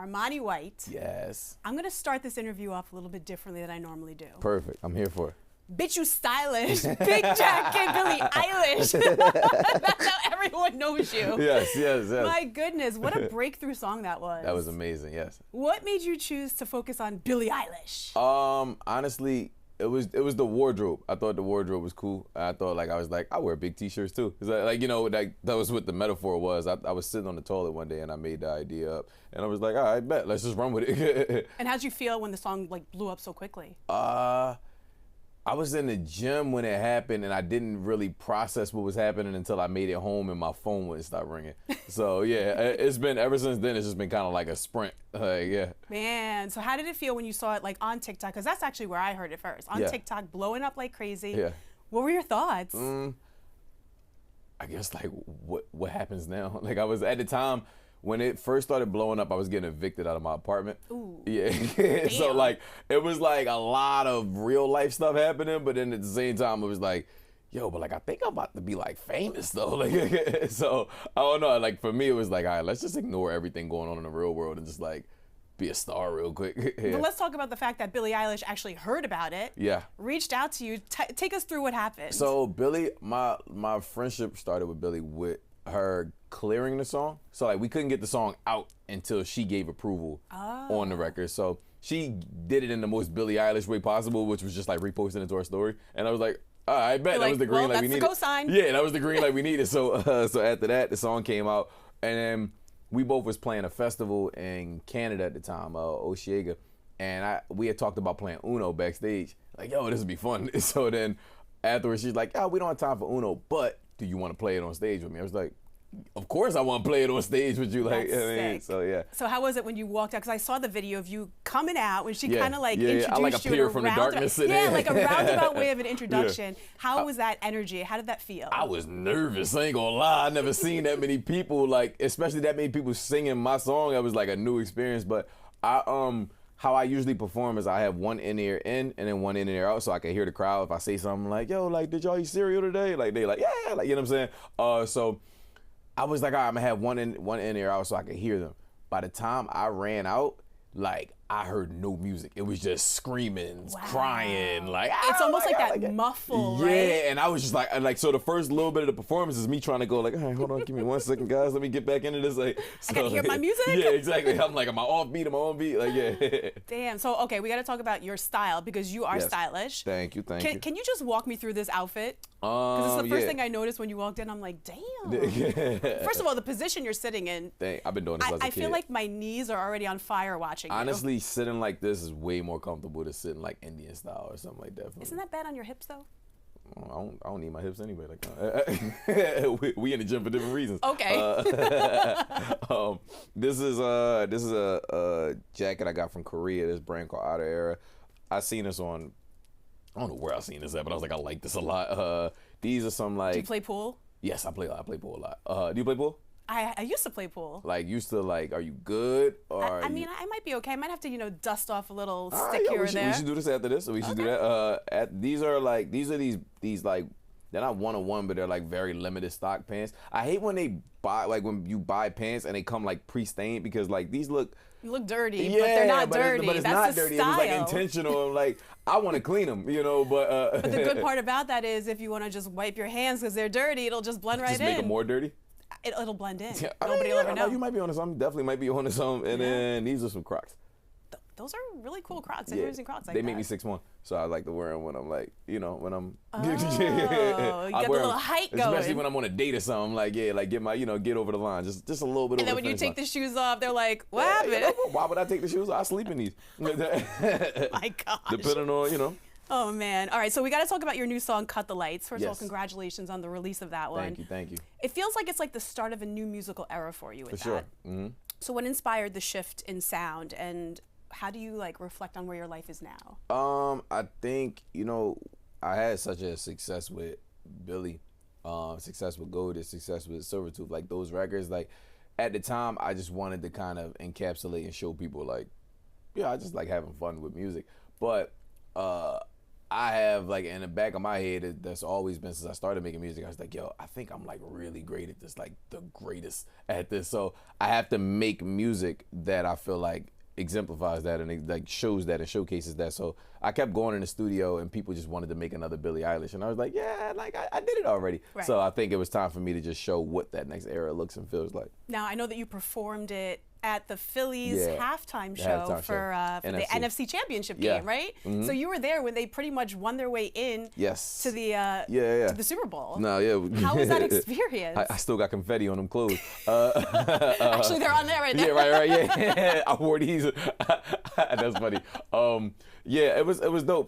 Armani White. Yes. I'm going to start this interview off a little bit differently than I normally do. Perfect. I'm here for it. Bitch, you stylish. Big jacket, Billie Eilish. That's how everyone knows you. Yes. My goodness, what a breakthrough song that was. That was amazing, yes. What made you choose to focus on Billie Eilish? Honestly, it was the wardrobe. I thought the wardrobe was cool. I thought I wear big t-shirts too. It's that was what the metaphor was. I was sitting on the toilet one day and I made the idea up and I was like, all right, bet, let's just run with it. And how'd you feel when the song blew up so quickly? I was in the gym when it happened and I didn't really process what was happening until I made it home and my phone wouldn't stop ringing. So yeah, it's been, ever since then, it's just been kind of like a sprint. Yeah. Man, so how did it feel when you saw it on TikTok? Because that's actually where I heard it first. On TikTok, blowing up like crazy. Yeah. What were your thoughts? I guess what happens now? I was at the time, when it first started blowing up, I was getting evicted out of my apartment. Ooh. Yeah. So it was a lot of real life stuff happening, but then at the same time it was like, yo, but I think I'm about to be famous though. So I don't know. For me it was all right, let's just ignore everything going on in the real world and just be a star real quick. Yeah. But let's talk about the fact that Billie Eilish actually heard about it. Yeah. Reached out to you. Take us through what happened. So Billie, my friendship started with Billie with her clearing the song. So we couldn't get the song out until she gave approval on the record. So she did it in the most Billie Eilish way possible, which was just reposting it to her story. And I was like, all right, I bet that was the green light we needed. That's the cosign. Yeah, that was the green light we needed. So after that, the song came out, and then we both was playing a festival in Canada at the time, Oshiega, and we had talked about playing Uno backstage. Yo, this would be fun. So then afterwards, she's like, we don't have time for Uno, but do you want to play it on stage with me? I was like, of course I want to play it on stage with you. That's sick. So yeah. So how was it when you walked out? Because I saw the video of you coming out when she kind of introduced I you appear from the darkness. A roundabout way of an introduction. Yeah. How was that energy? How did that feel? I was nervous. I ain't gonna lie. I never seen that many people, especially that many people singing my song. That was a new experience. But how I usually perform is I have one in-ear in and then one in-ear out so I can hear the crowd. If I say something yo, did y'all eat cereal today? They yeah, you know what I'm saying? So I was all right, I'm gonna have one in-ear out so I could hear them. By the time I ran out, I heard no music. It was just screaming, crying, it's almost that muffle, right? Yeah, and I was just so the first little bit of the performance is me trying to go all right, hold on, give me 1 second, guys, let me get back into this. I gotta hear my music? Yeah, exactly. I'm am I off beat? Am I on beat? Yeah. Damn, so okay, we gotta talk about your style because you are stylish. Thank you. Can you just walk me through this outfit? Because it's the first thing I noticed when you walked in. I'm like, damn. First of all, the position you're sitting in. I've been doing this as a kid. I feel like my knees are already on fire watching you. Honestly, sitting like this is way more comfortable than sitting Indian style or something like that. Isn't that bad on your hips though? I don't need my hips anyway. We in the gym for different reasons. Okay. This is a jacket I got from Korea. This brand called Outer Era. I seen this on. I don't know where I seen this at, but I was I like this a lot. These are some Do you play pool? Yes, I play pool a lot. Do you play pool? I used to play pool. Are you good? Or I mean, I might be okay. I might have to, dust off a little stick here or there. We should do this after this. So we should do that. These they're not one-on-one, but they're very limited stock pants. I hate when they buy, when you buy pants and they come pre-stained because these look. You look dirty, but they're not dirty. But it's That's not the dirty. Style. It was intentional. I want to clean them, but. But the good part about that is if you want to just wipe your hands because they're dirty, it'll just blend right in. Just make them more dirty? It'll blend in. Nobody will ever know. You might be onto something. Definitely might be onto something. And then these are some Crocs. Those are really cool Crocs. I've never seen Crocs like that. They make me 6'1", so I like to wear them when I'm when I'm. Oh, you got the little height going. Especially when I'm on a date or something. Get my, get over the line. Just a little bit. And then when you take the shoes off, they're like, what happened? Why would I take the shoes off? I sleep in these. My gosh. Depending on, Oh man! All right, so we got to talk about your new song, "Cut the Lights." First of all, congratulations on the release of that one. Thank you. It feels like it's the start of a new musical era for you. With for sure. Mm-hmm. So, what inspired the shift in sound, and how do you reflect on where your life is now? I think I had such a success with Billie, success with Goldie, success with Silvertooth, those records. At the time, I just wanted to kind of encapsulate and show people I just like having fun with music, but. I have like in the back of my head that's always been since I started making music. I was like, yo, I think I'm like really great at this, like the greatest at this. So I have to make music that I feel like exemplifies that and it like shows that and showcases that. So I kept going in the studio and people just wanted to make another Billie Eilish, and I was like, yeah, like I did it already. Right. So I think it was time for me to just show what that next era looks and feels like. Now I know that you performed it at the Phillies halftime show for the NFC Championship Game, right? Mm-hmm. So you were there when they pretty much won their way in to the to the Super Bowl. No, yeah. How was that experience? I still got confetti on them clothes. Actually, they're on there right now. Yeah, right, yeah. I wore these. That's funny. Yeah, it was dope.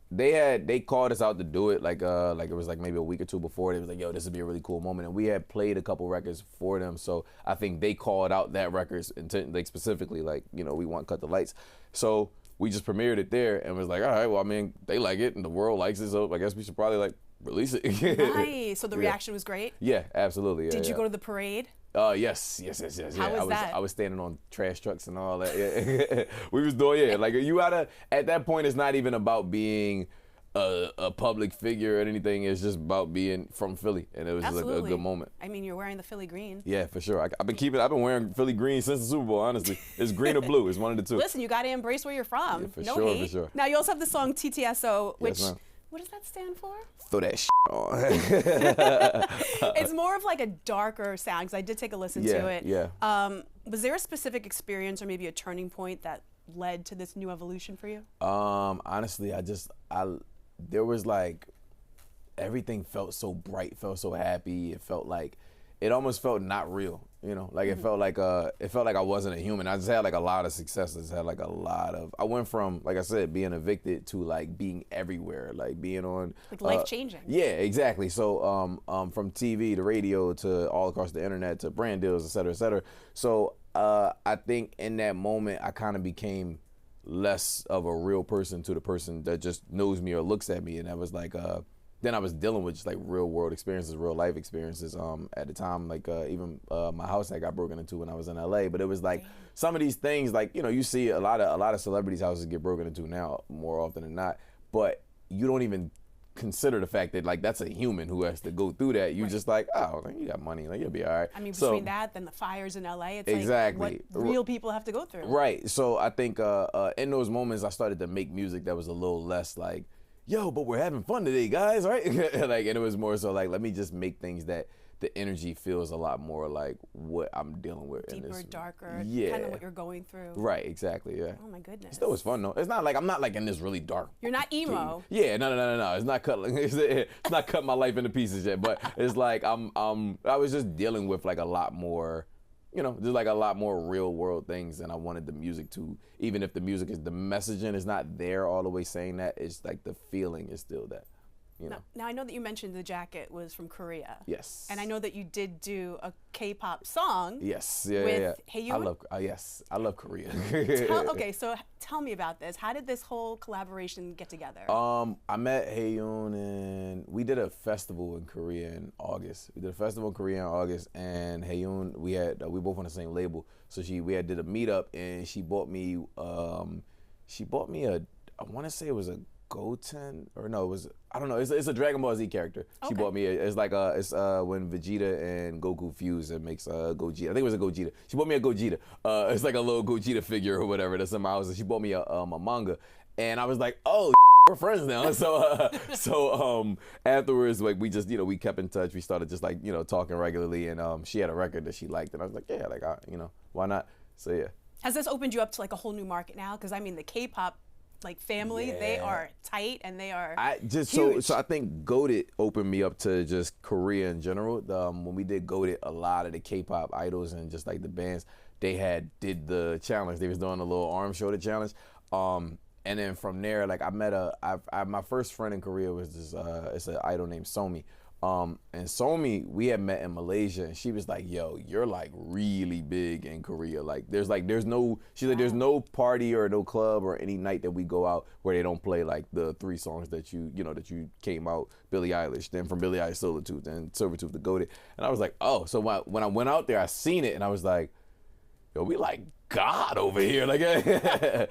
They called us out to do it like it was like maybe a week or two before. They was like, yo, this would be a really cool moment, and we had played a couple records for them. So I think they called out that records like specifically, like, you know, we want Cut the Lights. So we just premiered it there and was like, all right, well, I mean, they like it and the world likes it, so I guess we should probably like release it. Nice. So the reaction was great? Yeah, absolutely. Yeah, Did you go to the parade? Yes. How was that? I was standing on trash trucks and all that. Yeah. We was doing, like you gotta, at that point, it's not even about being a public figure or anything. It's just about being from Philly, and it was just a good moment. I mean, you're wearing the Philly green. Yeah, for sure. I've been wearing Philly green since the Super Bowl, honestly. It's green or blue. It's one of the two. Listen, you gotta embrace where you're from. Yeah, for hate. sure. Now, you also have the song TTSO, which... Yes, what does that stand for? Throw that on. It's more of like a darker sound, because I did take a listen to it. Yeah. Was there a specific experience or maybe a turning point that led to this new evolution for you? Honestly, there was like, everything felt so bright, felt so happy. It almost felt not real, you know? Like, it felt like I wasn't a human. I just had like a lot of successes, I went from, like I said, being evicted to like being everywhere, like being on. Like life-changing. Yeah, exactly. So from TV to radio to all across the internet to brand deals, et cetera, et cetera. So I think in that moment, I kind of became less of a real person to the person that just knows me or looks at me. And that was like, then I was dealing with just like real world experiences, real life experiences. At the time, like even my house that got broken into when I was in LA. But it was like some of these things, like, you know, you see a lot of celebrities' houses get broken into now more often than not. But you don't even consider the fact that like that's a human who has to go through that. You just like, oh, you got money, like you'll be all right. I mean, between that, then the fires in LA, it's exactly like what real people have to go through. Right. So I think in those moments, I started to make music that was a little less like, yo, but we're having fun today, guys, right? Like, and it was more so like, let me just make things that the energy feels a lot more like what I'm dealing with. Deeper, darker, yeah, kind of what you're going through. Right, exactly, yeah. Oh my goodness. It still was fun though. It's not like, I'm not like in this really dark. You're not emo. Yeah, no. It's not cut. It's not cut my life into pieces yet. But it's like I was just dealing with like a lot more, you know, just like a lot more real world things, and I wanted the music to, even if the music is, the messaging is not there all the way saying that, it's like the feeling is still that. You know. Now I know that you mentioned the jacket was from Korea. Yes. And I know that you did do a K-pop song. Yes. With Heyoon. I love Korea. Okay, so tell me about this. How did this whole collaboration get together? I met Heyoon and we did a festival in Korea in August. And Heyoon, we both on the same label. So we did a meetup, and she bought me I want to say it was a Goten, or no, it was, I don't know. It's a Dragon Ball Z character. Okay. She bought me. It's like when Vegeta and Goku fuse, it makes Gogeta. I think it was a Gogeta. She bought me a Gogeta. It's like a little Gogeta figure or whatever that's in my house. And she bought me a manga, and I was like, oh, we're friends now. So afterwards, like we just, you know, we kept in touch. We started just like, you know, talking regularly, and she had a record that she liked, and I was like, yeah, like you know, why not? So yeah. Has this opened you up to like a whole new market now? Because I mean, the K-pop like family, they are tight and they are huge. So I think Goated opened me up to just Korea in general. When we did Goated, a lot of the K-pop idols and just like the bands, they did the challenge. They was doing a little arm shoulder challenge. And then from there, like I met my first friend in Korea was this it's an idol named Somi. And Somi, we had met in Malaysia, and she was like, yo, you're like really big in Korea. Like there's no party or no club or any night that we go out where they don't play like the 3 songs that you came out, Billie Eilish, then from Billie Eilish, Solitude, then Silvertooth to Goated. And I was like, oh, so when I went out there, I seen it, and I was like, yo, we like god over here. Like,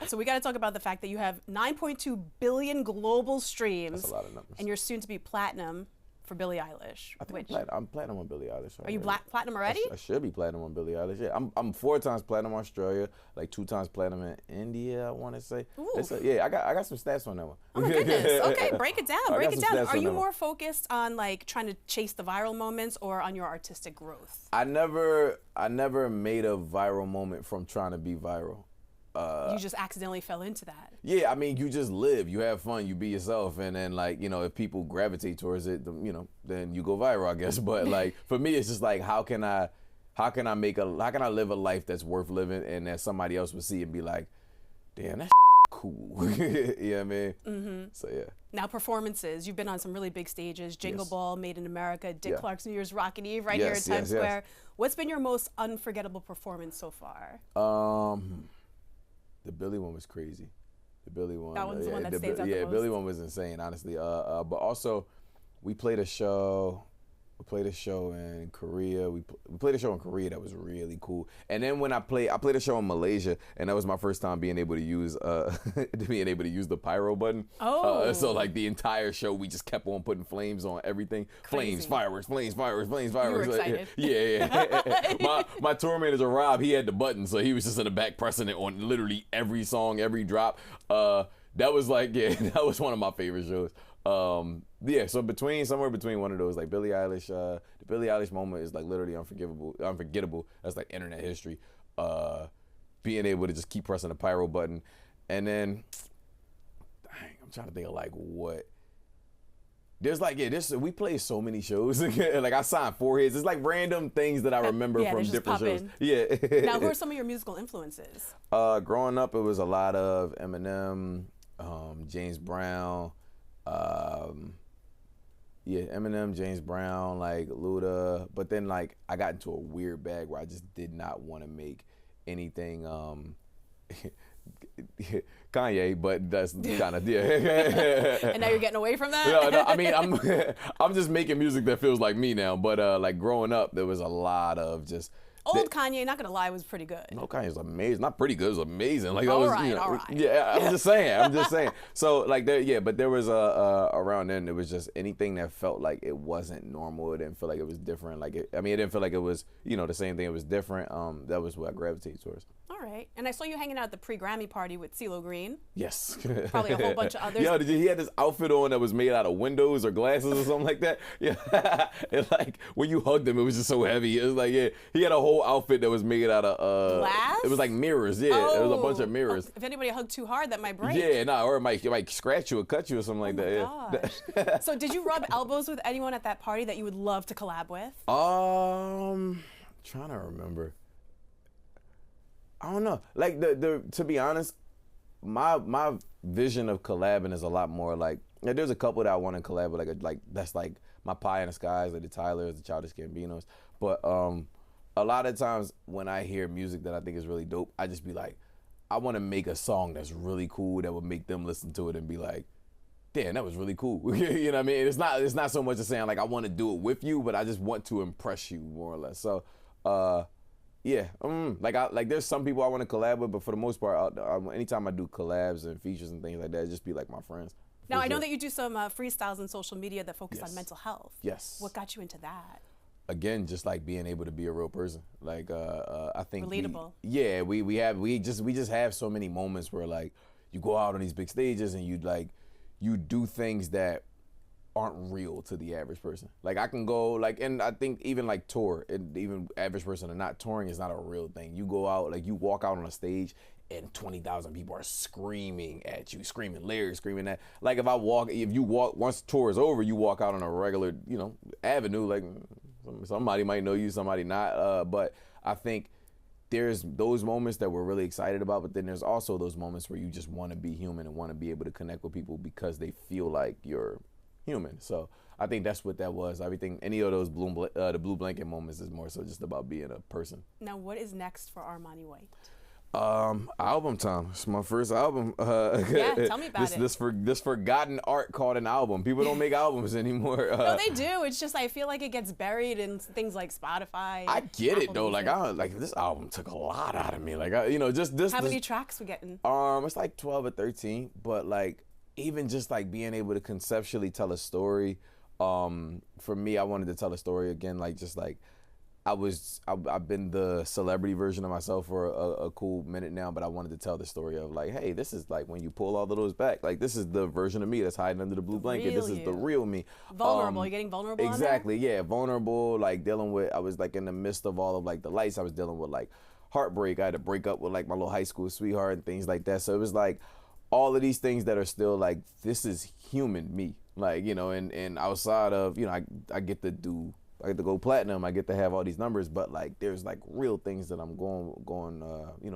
so we got to talk about the fact that you have 9.2 billion global streams. That's a lot of numbers. And you're soon to be platinum for Billie Eilish. I think I'm platinum on Billie Eilish. Are you platinum already? I should be platinum on Billie Eilish. Yeah, I'm 4 times platinum in Australia, like 2 times platinum in India, I want to say. Yeah, I got some stats on that one. Oh my goodness. Okay, break it down. Break it down. Are you more focused on like trying to chase the viral moments or on your artistic growth? I never made a viral moment from trying to be viral. You just accidentally fell into that. Yeah, I mean, you just live, you have fun, you be yourself, and then like, you know, if people gravitate towards it, you know, then you go viral, I guess. But like for me, it's just like, how can I live a life that's worth living and that somebody else would see and be like, damn, that's cool. You know what I mean? Mm-hmm. So yeah. Now performances, you've been on some really big stages, Jingle Ball, Made in America, Dick Clark's New Year's Rockin' Eve right here at Times Square. What's been your most unforgettable performance so far? The Billie one was crazy. The Billie one. That one's the one that stands out the most. Yeah, Billie one was insane, honestly. But also, we played a show. We played a show in Korea. We played a show in Korea that was really cool. And then when I played a show in Malaysia, and that was my first time being able to use the pyro button. Oh. So like the entire show, we just kept on putting flames on everything. Crazy. Flames, fireworks, flames, fireworks, flames, fireworks. You were excited. Yeah. my tour manager Rob, he had the button, so he was just in the back pressing it on literally every song, every drop. That was like, that was one of my favorite shows. So somewhere between one of those, like Billie Eilish, the Billie Eilish moment is like literally unforgettable. That's like internet history. Being able to just keep pressing the pyro button, and then, I'm trying to think of like what. There's like we play so many shows. Like I signed foreheads. It's like random things that I remember from different shows. Yeah. Now, who are some of your musical influences? Growing up, it was a lot of Eminem, James Brown. Eminem, James Brown, like Luda, but then like I got into a weird bag where I just did not want to make anything Kanye, but that's kind of And now you're getting away from that? No, I mean I'm just making music that feels like me now, but like growing up there was a lot of just old Kanye, not gonna lie, was pretty good. No, Kanye's amazing. Not pretty good, it was amazing. Like all that was, right. Yeah, I'm just saying. So like but there was around then there was just anything that felt like it wasn't normal. It didn't feel like it was different. Like it didn't feel like it was, the same thing. It was different. That was what I gravitated towards. All right. And I saw you hanging out at the pre-Grammy party with CeeLo Green. Yes. Probably a whole bunch of others. Yeah, he had this outfit on that was made out of windows or glasses or something like that. Yeah. And like when you hugged him, it was just so heavy. It was like, he had a whole outfit that was made out of glass? It was like mirrors. Yeah. It was a bunch of mirrors. If anybody hugged too hard, that might break. Yeah, or it might scratch you or cut you or something like that. Yeah. So did you rub elbows with anyone at that party that you would love to collab with? Trying to remember. I don't know. Like to be honest, my vision of collabing is a lot more like there's a couple that I want to collab with, like that's like my Pie in the Skies, like the Tylers, the Childish Gambinos. But a lot of times when I hear music that I think is really dope, I just be like, I want to make a song that's really cool that would make them listen to it and be like, damn, that was really cool. You know what I mean? It's not so much as saying like I want to do it with you, but I just want to impress you more or less. So. Like there's some people I want to collab with, but for the most part, anytime I do collabs and features and things like that, it just be like my friends. Now I know that you do some freestyles on social media that focus on mental health. Yes. What got you into that? Again, just like being able to be a real person. Like I think relatable. We just have so many moments where like you go out on these big stages and you do things that aren't real to the average person. Like I can go and I think even like tour, and even average person or not, touring is not a real thing. You go out, like you walk out on a stage and 20,000 people are screaming at you, screaming lyrics, screaming that. Like if you walk, once tour is over, you walk out on a regular, avenue, like somebody might know you, somebody not. But I think there's those moments that we're really excited about, but then there's also those moments where you just want to be human and want to be able to connect with people because they feel like you're human. So I think that's what that was. Everything, any of those the blue blanket moments is more so just about being a person. Now, what is next for Armani White? Album time. It's my first album. Yeah, tell me about it. This forgotten art called an album. People don't make albums anymore. No, they do. It's just I feel like it gets buried in things like Spotify. I get it though. Like this album took a lot out of me. Like just this. How many tracks we getting? It's like 12 or 13. But like even just like being able to conceptually tell a story. For me, I wanted to tell a story again. Like just like. I've been the celebrity version of myself for a cool minute now, but I wanted to tell the story of like, hey, this is like when you pull all of those back. Like this is the version of me that's hiding under the blue blanket. This is the real me. Vulnerable. You're getting vulnerable. Exactly. Yeah. Vulnerable. Like dealing with. I was like in the midst of all of like the lights. I was dealing with like heartbreak. I had to break up with like my little high school sweetheart and things like that. So it was like all of these things that are still like this is human me. Like and outside of I get to do. I get to go platinum. I get to have all these numbers, but like there's like real things that I'm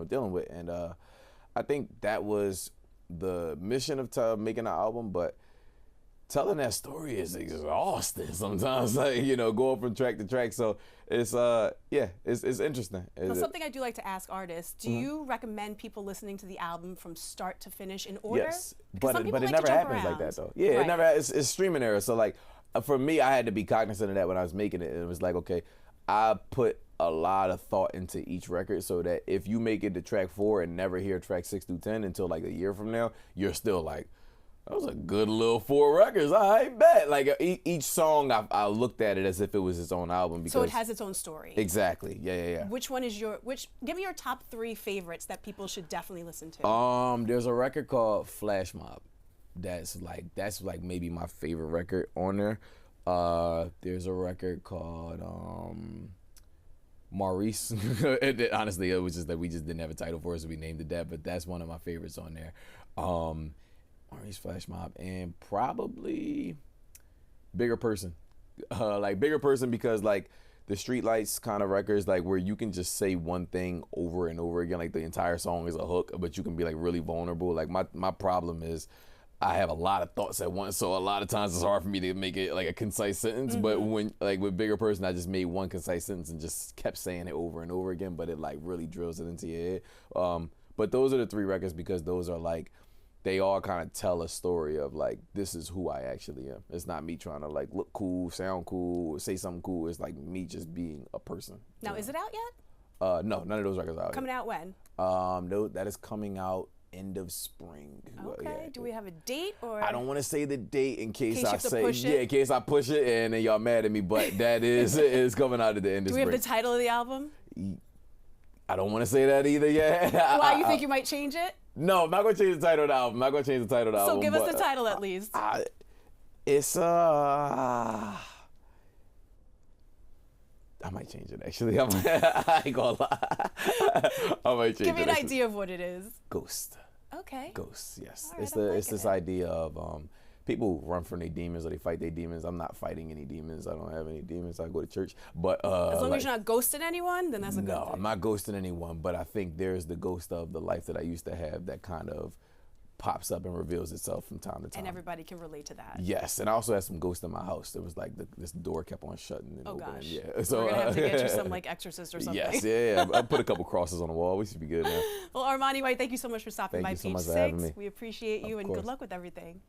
dealing with, and I think that was the mission of making an album. But telling that story is exhausting sometimes. Like going from track to track. So it's it's interesting. So something I do like to ask artists: do you recommend people listening to the album from start to finish in order? Yes, but it never happens like that though. Yeah, right. It never. It's streaming era. So like. For me, I had to be cognizant of that when I was making it. It was like, okay, I put a lot of thought into each record so that if you make it to track 4 and never hear track 6 through 10 until like a year from now, you're still like, that was a good little 4 records. I bet. Like each song, I looked at it as if it was its own album. Because so it has its own story. Exactly. Yeah. Which one is give me your top 3 favorites that people should definitely listen to. There's a record called Flash Mob. That's like maybe my favorite record on there. There's a record called Maurice. Honestly, it was just that we just didn't have a title for it, so we named it that. But that's one of my favorites on there. Maurice, Flash Mob, and probably Bigger Person. Like Bigger Person because like the Streetlights kind of records, like where you can just say one thing over and over again, like the entire song is a hook, but you can be like really vulnerable. Like my problem is. I have a lot of thoughts at once, so a lot of times it's hard for me to make it like a concise sentence. Mm-hmm. But when like with Bigger Person, I just made one concise sentence and just kept saying it over and over again. But it like really drills it into your head. But those are the 3 records because those are like they all kind of tell a story of like this is who I actually am. It's not me trying to like look cool, sound cool, say something cool. It's like me just being a person. Now, is it out yet? No, none of those records are out. Coming out when? That is coming out. End of spring. Okay. Yeah. Do we have a date or? I don't want to say the date in case I say in case I push it and then y'all mad at me. But that is coming out at the end of spring. Do we have the title of the album? I don't want to say that either yet. Why you think you might change it? No, I'm not gonna change the title of the album. So give us the title at least. It's I might change it actually. I ain't gonna lie. I might change it. Give me an idea of what it is. Ghost. Okay. Ghost. Yes. Right, it's this idea of people run from their demons or they fight their demons. I'm not fighting any demons. I don't have any demons. I go to church. But as long as you're not ghosting anyone, then that's a good thing. No, I'm not ghosting anyone. But I think there's the ghost of the life that I used to have that kind of pops up and reveals itself from time to time. And everybody can relate to that. Yes, and I also had some ghosts in my house. There was like this door kept on shutting and opening. Gosh. Yeah, so we're gonna have to get you some like exorcist or something. Yes, yeah. I put a couple crosses on the wall. We should be good now. Well, Armani White, thank you so much for stopping by Page 6. Having me. We appreciate you and good luck with everything.